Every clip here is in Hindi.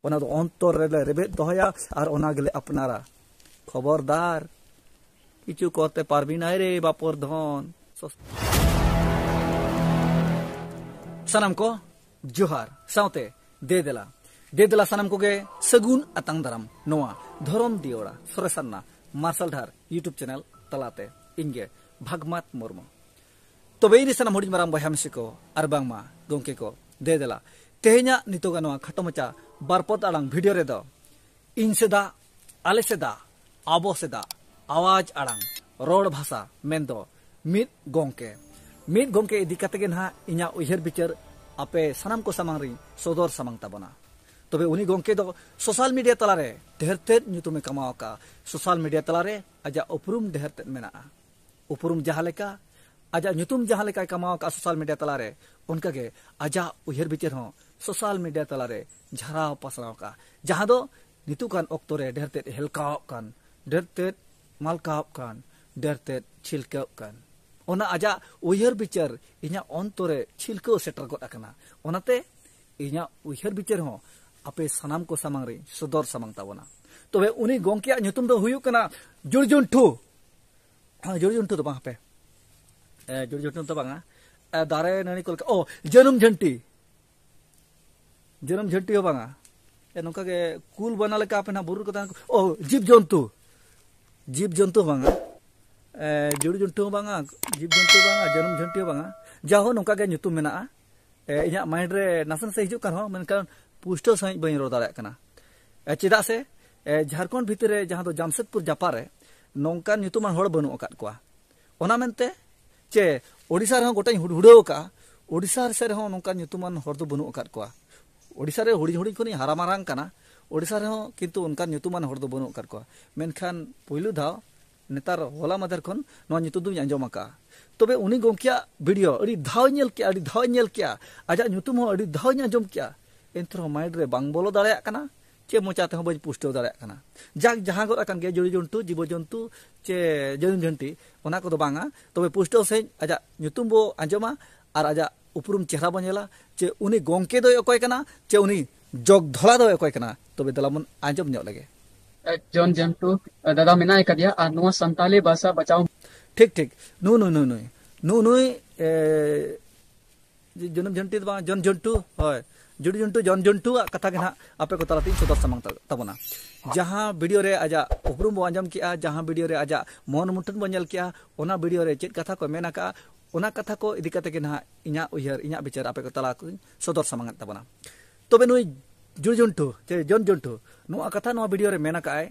ओना दो अंतर रे रेबेद दोहया और ओना गेले अपनारा खबरदार किचु करते पारबी ना रे बापर धन सनम को जोहार साउते दे देला सनम को गे सगुन अतंग दरम नोआ धरम दियोड़ा सरेसन्ना मार्शल ढार यूट्यूब चैनल तलाते इनगे भागमात मुर्मू तो बेनी सनम हुडी मराम बहामसी को अरबांगमा गोंके को दे देला तेहना नितोगा नोआ खटो मचा बारपत आड़ांग वीडियो रे दो इन सेदा आले सेदा आबो सेदा आवाज आड़ांग रोड भाषा मेंदो मित गोंके इदी कते गे ना इना उयहर बिचार आपे सनम को सामांग री सदर सामांग ताबना तबे उनी गोंके दो सोशल मीडिया तलारे ढेरते ᱧᱩᱛᱩᱢᱮ कमाओ का सोशल मीडिया तलारे आजा उपरुम ढेरते मेना उपरुम जहां लेका आजा ᱧᱩᱛᱩᱢ जहां लेका कमाओ का सोशल मीडिया तलारे उनका के आजा उयहर बिचार हो सोशल मीडिया तलारे झराव पासनाव का जहां दो नितुकान ऑक्टोरे ढेरते हेलकाव कान ढेरते मालकाव कान ढेरते छिलकाव कान ओना आजा उयहर बिचार इना अंतरे छिलको सेटर गद आकना ओनाते इना उयहर बिचार हो आपे सनाम को सामांग रे सदर सामांग ताबना तबे उनी गोंकिया ᱧᱩᱛᱩᱢ दो हुयु कना जुरजुंठू जुरजुंठू तो बापे जुरजुंठू तो बांगा दारे नणी कोल ओ जन्म झंटी हो बांगा नोका के कुल बना लेका आपे ना बुरु कता ओ जीव जंतु बांगा जुरजुंठू बांगा जीव जंतु बांगा जन्म झंटी हो बांगा जाहो नोका के ᱧᱩᱛᱩᱢ मेना इना माइंड रे नासन से हिजुक हो मेनकान पुष्टो सही बई रो दाड़ा कना चेदा से झारखंड भितर जहां दो जामशेदपुर जापारे नौकान ᱧᱩᱛᱩᱢᱟᱱ हड़ बनू अकाद कोआ ओना मेनते चे ओडिसा रे गोटाई हुड़हुड़ाव का ओडिसा से रे नौकान ᱧᱩᱛᱩᱢᱟᱱ हड़ दो बनू अकाद कोआ ओडिसा रे हुड़ी हुड़ी कोनी हारा मारांग कना ओडिसा रे किंतु उनकान ᱧᱩᱛᱩᱢᱟᱱ हड़ दो बनू अकाद कोआ मेनखान पहिलु धाव नेतार होला मदर खन नो ᱧᱩᱛᱩᱢ दुनी आंजम का तबे उनी गोंकिया वीडियो अड़ी धाव नेल किया आजा ᱧᱩᱛᱩᱢ हो अड़ी धाव आंजम किया एंथरो माइंड रे बांग बोलो दाड़ा कना चे मोचाते हो बज पुष्टो दाड़ा कना जाग जहां गो अकन गे जुड़ी जंतु जीव जंतु चे जन झंटी ओना को दो बांगा तबे पुष्टो से आजा ᱧᱩᱛᱩᱢ बो आंजमा और आजा उपरुम चेहरा बनेला चे उनी गोंके दो अकोय कना चे उनी जग धला दो अकोय कना तबे दलामन आंजम ᱧᱚᱜ लगे जन जंतु दादा मेना कदिया आ नुवा संताली भाषा बचाओ ठीक नु जन्म झंटी बा जन जंतु होय जुड़ी जंतु जन जंतु कथा के ना आपे को तलाती सदर सामांग तबना जहां वीडियो रे आजा उपरुम बो आंजम किया जहां वीडियो रे आजा मन मुठन बो नेल किया ओना वीडियो रे चेत कथा को मेना का ओना कथा को इदी कते के ना इना उयहर इना विचार आपे को तला को सदर सामांग तबना तबे नुई जुड़ी जंतु जे जन जंतु नो कथा नो वीडियो रे मेना का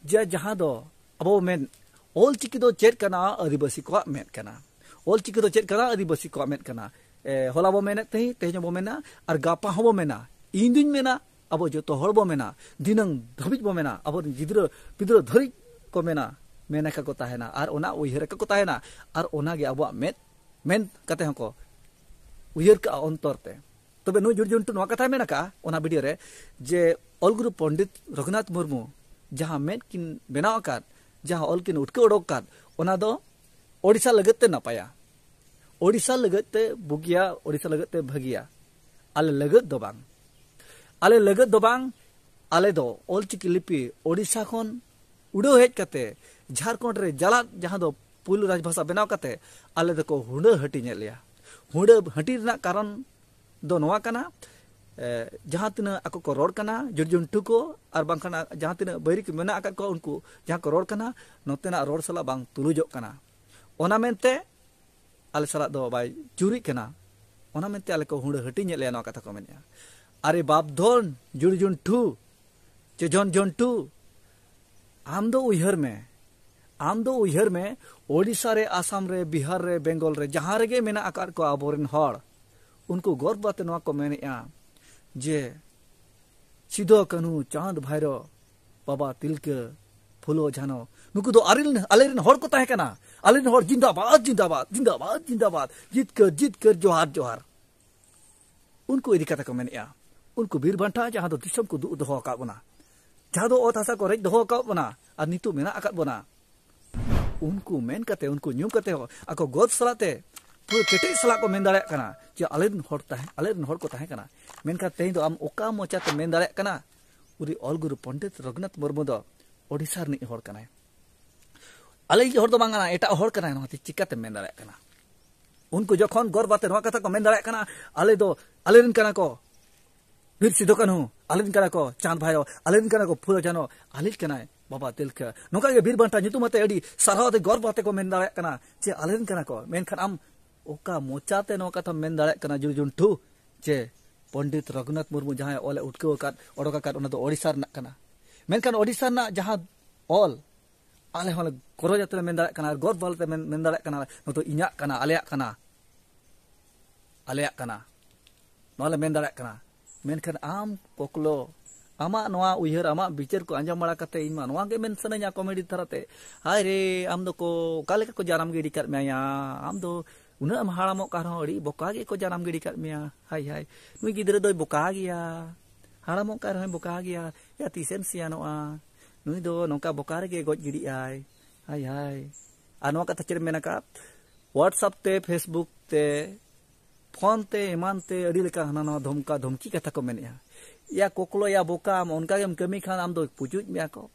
जे जहां दो अबो मेन ओल चिकी दो चेत कना आदिवासी को मेन कना ओल चिकी दो चेत कना आदिवासी को मेन कना होला बो मेना तेज बो मेना और गापा हो बो मेना इन दिन मेना अब जो तो हड़ बो मेना दिनंग धबिज बो मेना अब गिद्र पिद्र धरि को मेना का को ताहेना और ओना उयहर का को ताहेना और ओना गे अब मेन कते हको उयहर का अंतर ते तबे नु जुड़ जुंटु नो कथा मेना का ओना वीडियो रे जे ऑल गुरु पंडित रघुनाथ मुर्मू जहां मेन किन बनाव का जहां ऑल किन उठके ओडोक का ओना दो ओडिसा लगते नपाया ओडिसा लगते बुगिया ओडिसा लगते भगिया आले लगत दो बांग आले दो ओलचिकी लिपि ओडिसा खन उड़ो हेज कते झारखंड रे जला जहां दो पुल राजभाषा बनाव कते आले दको हुंडा हटी नेलिया हुंडा हटी रना कारण दो नोआ कना जहां तिना ako को रोड कना जुरजुंटू को और बांखना जहां तिना बैरी को मेना आका को उनको जहां को रोड कना नोतेना रोड सला बांग तुलुजो कना ओना मेनते आले सला दो बाय चुरी कना ओना मेनते आले को हुंडा हटी नेलिया नो कथा को मेनिया अरे बाप धन जुरजुंटू चे जन जंटू आम दो उयहर में ओडिसा रे आसाम रे बिहार रे बेंगल रे जहां रे मेना आकार को आबोरेन हड़ उनको गर्व बाते नवा को मेनिया जे सिदो कानू चांद भैरो बाबा तिलके फुलो झानो नुकु दो आलेरन हड़ को ताहे कना आलेरन हड़ जिंदाबाद जीत कर जोहार उनको इदी कथा को मेनिया उनको बीर बांटा जहां दो दिसम को दोहो का बना जहां दो ओत हासा को रेज दोहो का बना और नितु मेना आकात बना उनको मेन कते उनको न्यूम कते हो आको गोद सलाते पूरा केटे सला को मेन दाड़े कना जे आलेन हर को ताहे कना मेनका तेही दो आम ओका मोचा ते मेन दाड़े कना उरी ऑल गुरु पंडित रघुनाथ मुर्मू दो ओडिसा रनी हर कना आले हर दो बांगना एटा हर कना नोते चिकाते मेन दाड़े कना उनको जखन गौर बाते नवा कथा को मेन दाड़े कना आले दो आलेन कना को वीर सिदो कान्हू आलेन कना को चांद भाईरो आलेन कना को फुलो जानो आलिल कना बाबा तिलका नोका के वीर बांटा nyutumate अडी सारावते गौर बाते को मेन दाड़े कना जे आलेन कना को मेनखान आम ओका मोचाते नो कथा मेन दाड़े कना जुजुंटू जे पंडित रघुनाथ मुर्मू जहां ओले उठको काट ओडोका काट ओना दो ओडिसा रना कना मेनखान ओडिसा रना जहां ऑल आले होले कोरो जाते मेन दाड़े कना गौर बालते मेन दाड़े कना नो तो इñा कना आलेया कना नोले मेन दाड़े कना मेनखान आम कोकलो आमा नोआ उयहर आमा बिचार को आंजम बड़ा कते इनमा नोआ के मेन सनया कॉमेडी तरते हाय रे आम दो को काले को जाराम गिडी कर मेया आम दो उना आम हाड़ामो कार हड़ी बोका गे को जाराम गिडी कर मेया हाय नुई गिदरे दो बोका गया हाड़ामो कार है बोका गया या तीसेम सियानोआ नुई दो नोका बोका रे गज गिडी आय हाय आ नोआ कथा चेर मेना का व्हाट्सएप ते फेसबुक ते फोन ते ईमान ते अड़ी लेका हना नोआ धमका धमकी कथा को मेनिया या कोकलो या बोका आम उनका गेम कमी खान आम दो पुजुज मेया को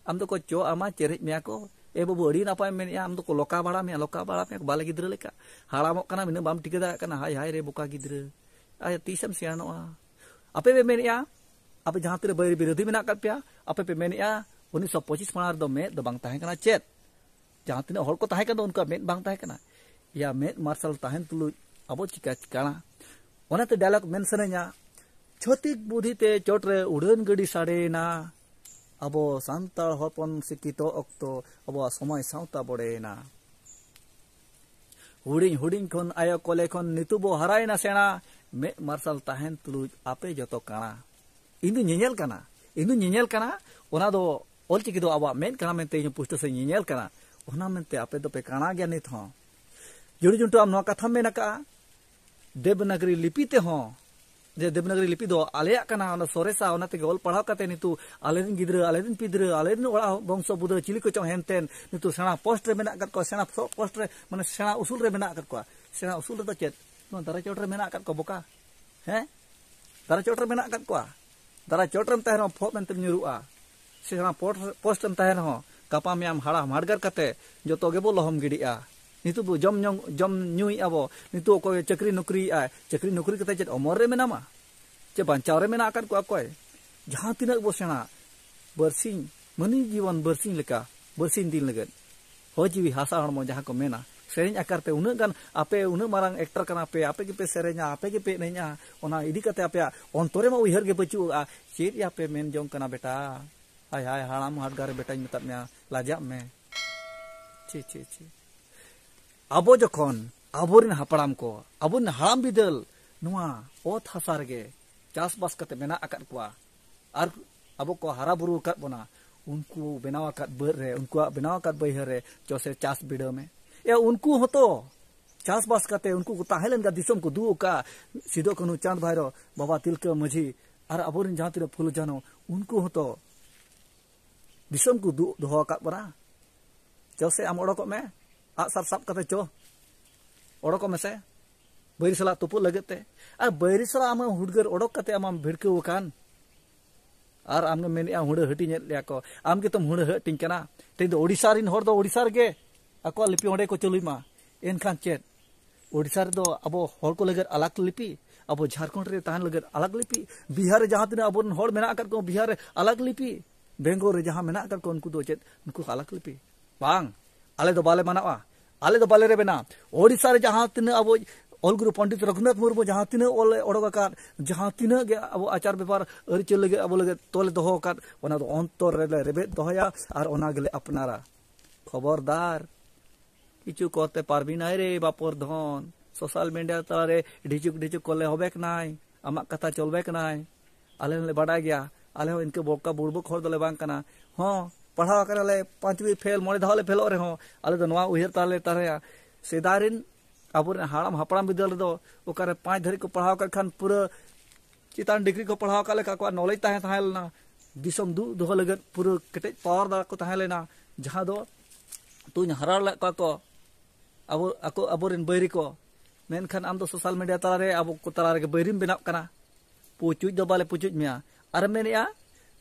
आम दो को चो आमा चेरे मेया को ए बाबू अड़ी नापाय मेनिया आम दो को लोका बाड़ा मेया बाले गिद्रे लेका हाड़ामो कना मिना बाम टिके दा कना हाय रे बोका गिद्रे आय तीसम सियानोआ आपे पे मेनिया आपे जहां तेरे बैरी विरोधी मेना कर पिया आपे पे मेनिया 1925 मार दो मे दो बांग ताहे कना चेत जहां तिना हर को ताहे कना उनका मेन बांग ताहे कना या मेन मार्शल ताहेन तुलु अबो चिकाना ओनाते डायलॉग मेन सनेया छोटिक बुद्धि ते चोटरे उड़न गड़ी साड़ेना अबो सांताल हपन सिकितो अक्तो अबो समय सावता बड़ेना हुडिंग खन आयो कोले खन नितुबो हरायना सेना मे मार्शल ताहेन तुलु आपे जतो काना इंदु ᱧᱮᱧᱮᱞ काना ओना दो ऑलचिकी दो आबा मेन काना मेनते इन पुष्ट से ᱧᱮᱧᱮᱞ काना ओना मेनते आपे दो पे काना गया नित हो जुड़ी जुंटू आम नो कथा मेना का देवनागरी लिपि ते हो जे देवनागरी लिपि दो आलेया काना ओना सोरेसा ओना ते ऑल पढ़ाव काते नितु आलेन गिद्रा आलेन पिद्रा आलेन ओड़ा वंश बुद्ध चिली को चो हेनतेन नितु सेना पोस्ट रे मेना को सेना पोस्ट रे माने सेना उसूल रे मेना को सेना उसूल रे तो चेत नो दारा चोट रे मेना को बोका हैं दारा चोट रे मेना को दारा चोट रे तहर फोप मेनते न्युरुआ सेना पोस्ट रे तहर हो कापा मियाम हाड़ा माडगर काते जतो गेबो लहम गिडिया नितु बो जम न्युई आबो नितु को चक्री नौकरी कते चेत अमर रे मेनामा चे बांचाव रे मेना आकर को अकोय जहां तिना बो सेना बरसिंग मनी जीवन बरसिंग लेका बरसिंग दिन लगन हो जीवी हासा हरमो जहां को मेना सेरेñ आकार ते उना गान आपे उना मारंग एक्टर कना पे आपे के पे सेरेña आपे के पे नैया ओना इदी कते आपे अंतरे मा उहर गे बचु चेत या पे मेन जों कना बेटा हाय हाड़ाम हाडगार बेटा मता मे लाजा मे ची आबो जखन आबोरिन हापड़ाम को आबोन हाड़ाम बिदल नुआ ओत हासा रे चास बास कते मेना आकात कुआ आर आबो को हारा बुरु कात बोना उनको बेनाव आकात बर रे उनको बेनाव आकात बैहर रे जोसे चास बिडो में या उनको होतो चास बास कते उनको को ताहेलन का दिसम को दु का सिदो कनु चांद भाईरो बाबा तिलका मझी आर आबोरिन जहां तिरे फुल जानो उनको होतो दिसम को दु दोहो आकात बना जोसे आम ओडको में आ सब कते चो ओडको में से बैरी सला तुपु लगते आ बैरी सला आम हुडगर ओडक कते आम भिड़के वकान आर आम मेनिया हुड़ हटी नेलिया को आम के तुम हुड़ हटिंग कना ते दो ओडिसा रिन हर दो ओडिसा गे आको लिपि ओडे को चलुइमा एनखान चेत ओडिसा रे दो अबो हर को लगत अलग लिपि अबो झारखंड रे ताहन लगत अलग लिपि बिहार जहां तिना अबो हर मेना कर को बिहार अलग लिपि बेंगोर रे जहां मेना कर को उनको दो चेत उनको अलग लिपि बांग आले दो बाले मनावा आले दो बाले रे बेना ओडिसा रे जहां तिना अबो ऑल गुरु पंडित रघुनाथ मुर्मू जहां तिना ओले ओडोका जहां तिना गे अबो आचार व्यापार अरिचल लगे अबो लगे तोले दोहो का ओना दो अंतर रे रेबे दोहया आर ओना गेले अपनारा खबरदार किचु करते पारबी नाई रे बापर धन सोशल मीडिया तारे ढिचुक कोले होबेक नाई आमा कथा चलबेक नाई आले ले बड़ा गया आले इनके बोका बुड़बुक हर दले बांग कना हां पढ़ाव करले पांचवी फेल मोड़े धावले फेल रे हो आले दो नवा उहर ताले तारे सेदारिन आबुर हाड़ाम हापड़ाम बिदल दो ओकारे 5 धरी को पढ़ाव कर खान पूरा चितान डिग्री को पढ़ाव काले का नॉलेज ताहेलना दिसम दु दोह लगत पूरा केटे पावर दा को ताहेलेना जहां दो तुन हरार ला को अब अबोरिन बैरी को मेनखान आम दो सोशल मीडिया तालारे अब को तालारे के बैरिम बेनाव कना पुचुज दो बाले पुचुज मिया आर मेनिया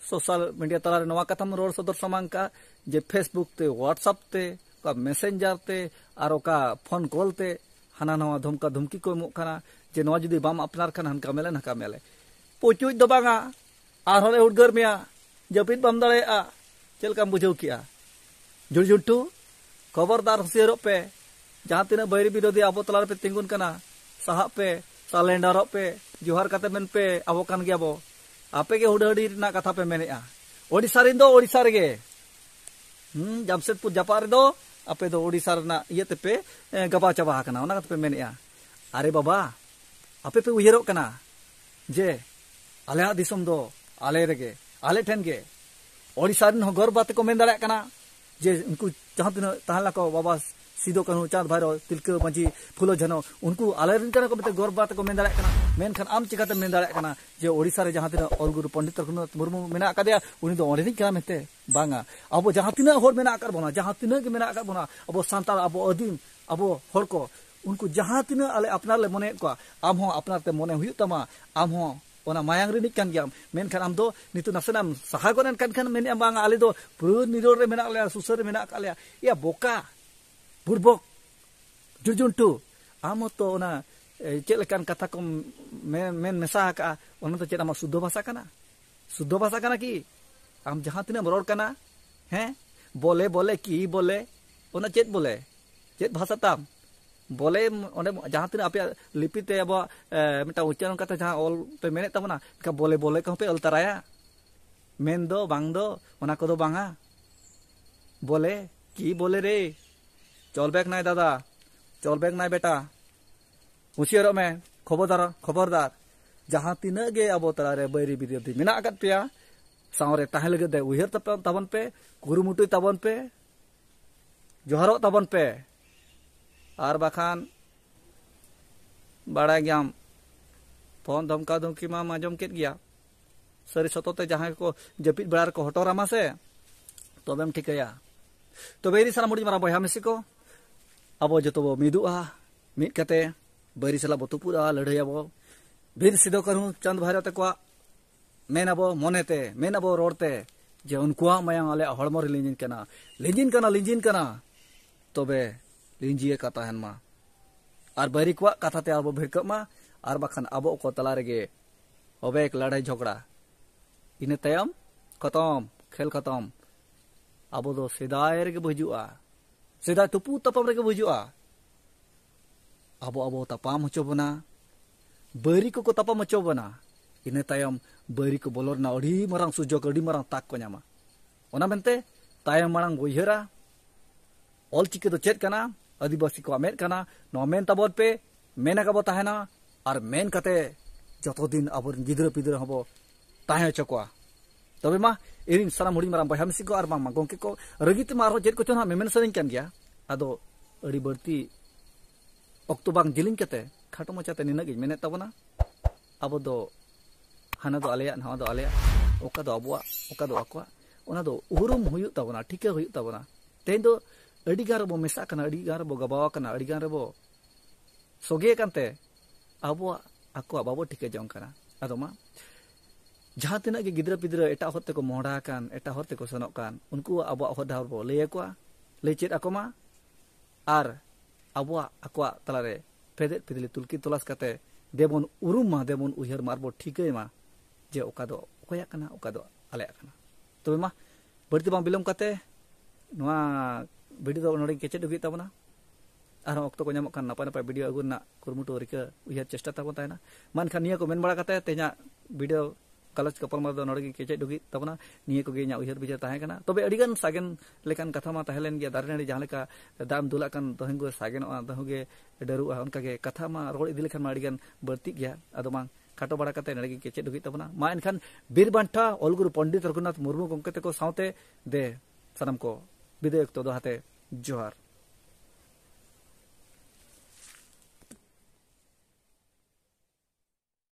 सोशल मीडिया तालारे नवा कथम रोड सदर समांग का जे फेसबुक ते व्हाट्सएप ते का मैसेंजर ते आर का फोन कॉल ते हाना नवा धमका धमकी को एमोग कना जे नवा जुदी बाम अपनार खान हनका मेले नका मेले पुचुज दो बांगा आर होले उडगर मिया जपित बाम दाड़े आ चलका बुझाव किया जुड़ जुटू खबरदार हुसियारो पे जहाँ तीन बैरी विरोधी अब तलार पे तिंगुन कना साहब पे सालेंडर पे जोहार काते मेन पे अब कान गया बो आपे के हुडहडी ना कथा पे मेनेआ ओडिसा रिन दो ओडिसा रेगे जमशेदपुर जापार दो आपे दो ओडिसा रना इयते पे गबा चाबा कना ओना कते पे मेनेआ अरे बाबा आपे पे उयरो कना जे आले दिसम दो आले रेगे आले ठेन गे ओडिसा रिन गोर बात को मेन दाड़ा कना जे उनको जहाँ तीन तहला को बाबा सिदो कानू चांद भैरो तिलका मांझी फुलो झनो उनको आलेरिन कना को मते गौरव बात को मेन दाड़ा कना मेनखान आम चिकाते मेन दाड़ा कना जे ओडिसा रे जहाँ तीन ऑलगुरु पंडित रघुनाथ मुर्मू मेना आकादेया उनी दो ओंडे कना मेते बांगा अब जहाँ तीन होर मेना आकार बोना जहाँ तीन के मेना आकार बोना अब सांताल अब अदीम अब होर को उनको जहाँ तीन आले अपनार ले मने को आम हो अपनार ते मने हुयु तमा आम हो ओना मायांग रिनिक कान गया मेनखान आम दो नितु नसेनाम सहा गोनन कान मेन बांगा आले दो पुरो निरोर रे मेना आले सुसर रे मेना आले या बोका बुरबक जुजुंटू आम तो ओना चेलेकान कथा को मेन मेसा का ओना तो चेद आम शुद्ध भाषा कना की आम जहाँ तीन रोड कना हैं बोले बोले की बोले ओना चेद बोले चेद भाषा ताम बोले ओंडे जहाँ तीन आपे लिपि ते अब मिटा उच्चारण कथा जहाँ ऑल पे मेने तबना का बोले बोले कहो पे ऑल तराया मेन दो बांग दो ओना को दो बांगा बोले की बोले रे चल बैक नाय दादा चल बैक नाय बेटा हुशियारो में खबरदार जहाँ तीना गे अब तलारे बैरी विरोधी मेना आकत पेया सावरे ताहे लगे दे उयहर ताबन पे कुरुमुटुय ताबन पे जोहारो ताबन पे आर बाखान बाड़ा गयाम फोन धमका धमकी मा आंजम केद गया सरी सतोते जहाँ को जपित बेड़ार को हटोरामा से तबेम ठिकया तो बैरी सारा मुड़ी मारा बया मिसी को अब जो तो मिदुआ मिद कते बैरी सला बतुपुरा लड़ाई अब बीर सिदो कानू चांद भैरो तक मेन अब मनेते मेन अब रोडते जे उनकुआ मायांग आले हड़मो रे लिंजिन कना तबे लिंजिए कथा हेन मा आर बैरी को कथा ते अब भिड़क मा आर बाखान अब को तला रेगे होबे एक लड़ाई झगड़ा इने तयम खत्म खेल खत्म अब दो सेदाय रेगे बुजुआ सेदाय तुपु तपम रेगे बुजुआ अब तपाम हचो बना बैरी को तपाम हचो बना इने तयम बैरी को बोलर ना अड़ी मारांग सुजोग अड़ी मारांग ताक को न्यामा ओना मेनते तायम मारांग बुइहरा ऑल चिके दो चेत कना आदिवासी को मेन कना नो मेन तबोर पे मेना का ताहेना और मेन कते जतो दिन अब गिद्र पिद्र हबो ताहे चकोआ तबे मा इरिन सारा मुड़ी मारा बहा मिसी को और मा गोंके को रगित मारो चेत को चोना मेमेन सरिन कान गया आदो अड़ी बर्ती अक्तो बांग जिलिंग कते खाटो मचाते निना गे मेने तबना अब दो हाना दो आलेया ना दो आलेया ओका दो अबुआ ओका दो अक्वा ओना दो उरुम हुयु तबना ठीके हुयु तबना तेन दो अड़ीगार बो मेसा कना अड़ीगार बो गबावा कना अड़ीगार बो सोगे कानते अबुआ अक्वा बाबो ठीके जंग कना आदो मा जहाँ तीना के गिद्रा पिद्रा एटा होते को मोड़ा कान एटा होते को सनोक कान उनको अब होदार बो ले को ले चेत ako मा आर अबुआ अक्वा तलारे फेदे पिदली तुलकी तलाश काते देबन उरुम मा देबन उयहर मारबो ठीके मा जे ओका दो ओकया कना ओका दो आले कना तबे मा बर्ती बां बिलम काते नोआ वीडियो दो नोडे केचे दुगी ताबना आर अक्तो को ᱧᱟᱢᱚᱜ ᱠᱟᱱ ᱱᱟᱯᱟᱭ ᱱᱟᱯᱟᱭ वीडियो अगु ना कुरमुटो रिका उयहर चेष्टा ताबन तायना मानखान निया को मेन बड़ा काते तेजा वीडियो कलच कपल मा दो नोडे केचे दुगी ताबना निया को गे nya उयहर बिचार ताहे कना तबे अडिगन सागेन लेकान कथा मा ताहेलेन गे दारनेडी जहां लेका दाम दुला कान दहंगो सागेन दहंगे डरुआ उनका गे कथा मा रोड इदि लेखान मा अडिगन बर्ती गया आदो मा खाटो बड़ा काते नडे केचे दुगी ताबना मा एनखान बीरबांठा ऑलगुरु पंडित रघुनाथ मुर्मू गंके तको सावते दे सनम को विदेक तो दोहाते जोहार।